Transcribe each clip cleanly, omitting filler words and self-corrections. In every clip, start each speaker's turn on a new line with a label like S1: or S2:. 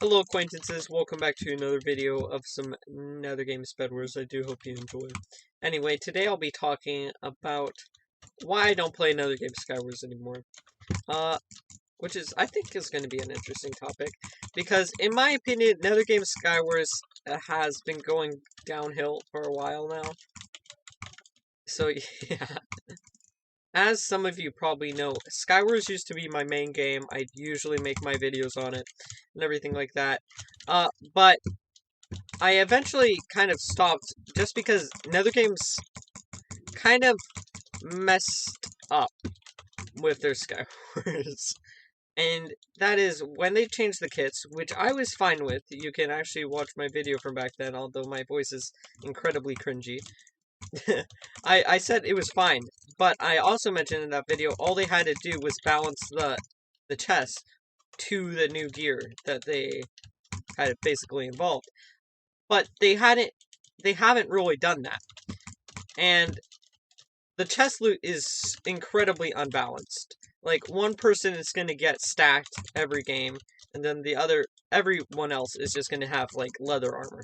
S1: Hello acquaintances, welcome back to another video of some Nether Game Skywars. I do hope you enjoy. Anyway, today I'll be talking about why I don't play Nether Game Skywars anymore. Which is, I think, is going to be an interesting topic. Because, in my opinion, Nether Game Skywars has been going downhill for a while now. So, yeah. As some of you probably know, Skywars used to be my main game. I'd usually make my videos on it and everything like that. But I eventually kind of stopped just because Nether Games kind of messed up with their Skywars. And that is when they changed the kits, which I was fine with. You can actually watch my video from back then, although my voice is incredibly cringy. I said it was fine, but I also mentioned in that video all they had to do was balance the chest to the new gear that they had basically involved. But they haven't really done that. And the chest loot is incredibly unbalanced. Like, one person is going to get stacked every game, and then everyone else is just going to have, like, leather armor.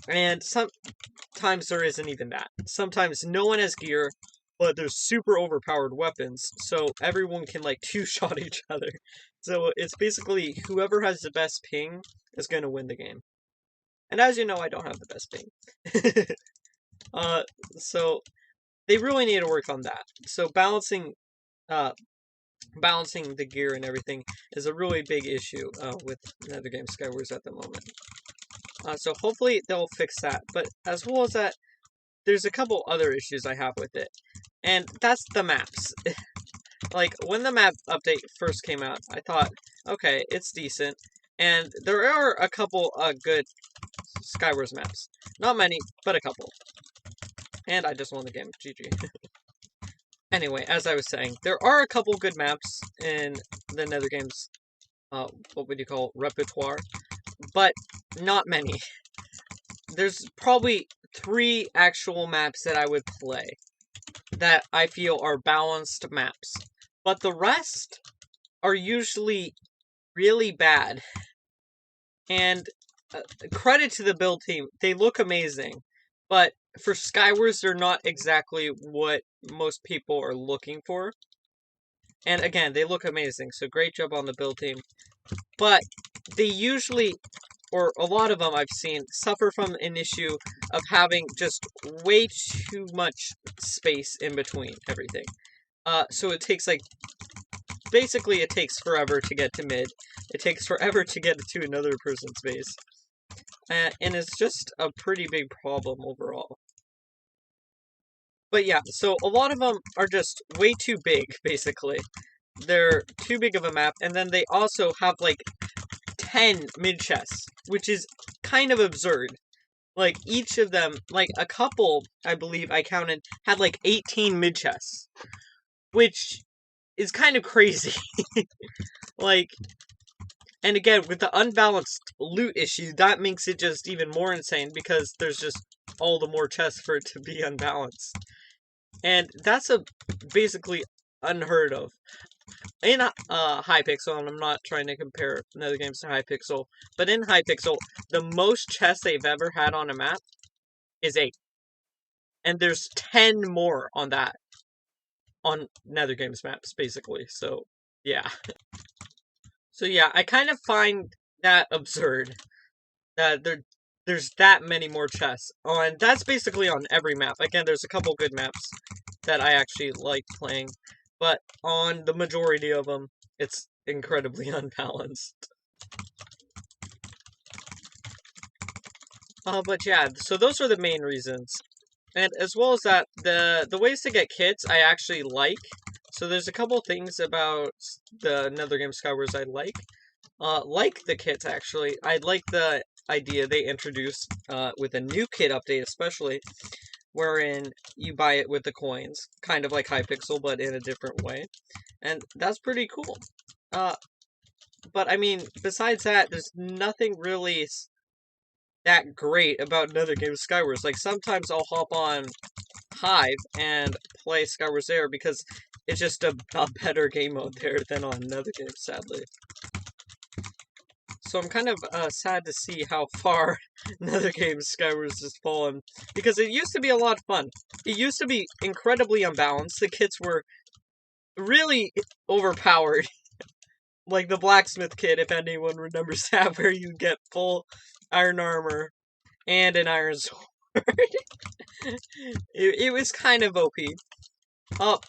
S1: And sometimes there isn't even that. Sometimes no one has gear, but there's super overpowered weapons, so everyone can, like, two-shot each other. So it's basically whoever has the best ping is going to win the game. And as you know, I don't have the best ping. So they really need to work on that. So balancing the gear and everything is a really big issue with Nether Game Skywars at the moment. So hopefully they'll fix that. But as well as that, there's a couple other issues I have with it. And that's the maps. Like, when the map update first came out, I thought, okay, it's decent. And there are a couple good Skywars maps. Not many, but a couple. And I just won the game. GG. Anyway, as I was saying, there are a couple good maps in the Nether Games, what would you call, repertoire, but not many. There's probably 3 actual maps that I would play that I feel are balanced maps, but the rest are usually really bad. And credit to the build team, they look amazing, but for Skywars, they're not exactly what most people are looking for. And again, they look amazing, so great job on the build team. But they usually, or a lot of them I've seen, suffer from an issue of having just way too much space in between everything. So it takes, like, basically it takes forever to get to mid. It takes forever to get to another person's base. And it's just a pretty big problem overall. But yeah, so a lot of them are just way too big, basically. They're too big of a map, and then they also have, like, 10 mid-chests, which is kind of absurd. Like, each of them, like, a couple, I believe I counted, had, like, 18 mid-chests. Which is kind of crazy. Like, and again, with the unbalanced loot issue, that makes it just even more insane, because there's just all the more chests for it to be unbalanced. And that's basically unheard of. In Hypixel, and I'm not trying to compare Nether Games to Hypixel, but in Hypixel, the most chests they've ever had on a map is 8. And there's 10 more on that. On Nether Games maps, basically. So, yeah. So, yeah, I kind of find that absurd. That there's that many more chests. And that's basically on every map. Again, there's a couple good maps that I actually like playing. But on the majority of them, it's incredibly unbalanced. But yeah, so those are the main reasons. And as well as that, the ways to get kits I actually like. So there's a couple things about the Nether Game Skywars I like the kits, actually. I like the idea they introduced with a new kit update, especially, wherein you buy it with the coins, kind of like Hypixel, but in a different way. And that's pretty cool. But, I mean, besides that, there's nothing really that great about Nether Game Skywars. Like, sometimes I'll hop on Hive and play Skywars there because it's just a better game mode there than on Nether Game, sadly. So I'm kind of sad to see how far Nether Game Skywars has fallen, because it used to be a lot of fun. It used to be incredibly unbalanced. The kits were really overpowered. Like the blacksmith kit, if anyone remembers that, where you get full iron armor and an iron sword. it was kind of OP.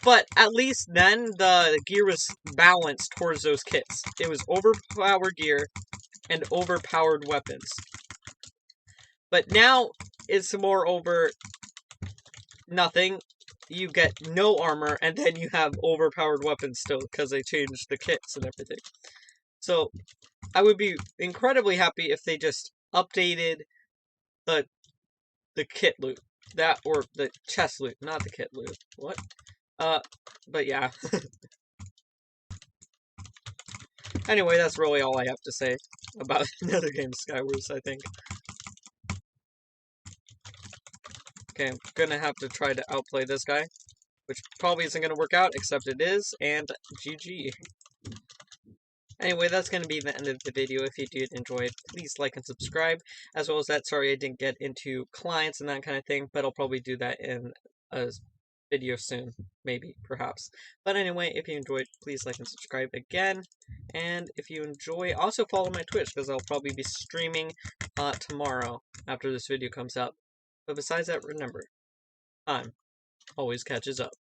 S1: But at least then the gear was balanced towards those kits. It was overpowered gear and overpowered weapons. But now it's more over nothing. You get no armor, and then you have overpowered weapons still, because they changed the kits and everything. So, I would be incredibly happy if they just updated the kit loot. That, or the chest loot, not the kit loot. What? But yeah. Anyway, that's really all I have to say about Nether Game Skywars, I think. Okay, I'm gonna have to try to outplay this guy, which probably isn't gonna work out, except it is, and GG. Anyway, that's going to be the end of the video. If you did enjoy it, please like and subscribe. As well as that, sorry I didn't get into clients and that kind of thing, but I'll probably do that in a video soon. Maybe, perhaps. But anyway, if you enjoyed, please like and subscribe again. And if you enjoy, also follow my Twitch, because I'll probably be streaming tomorrow after this video comes out. But besides that, remember, time always catches up.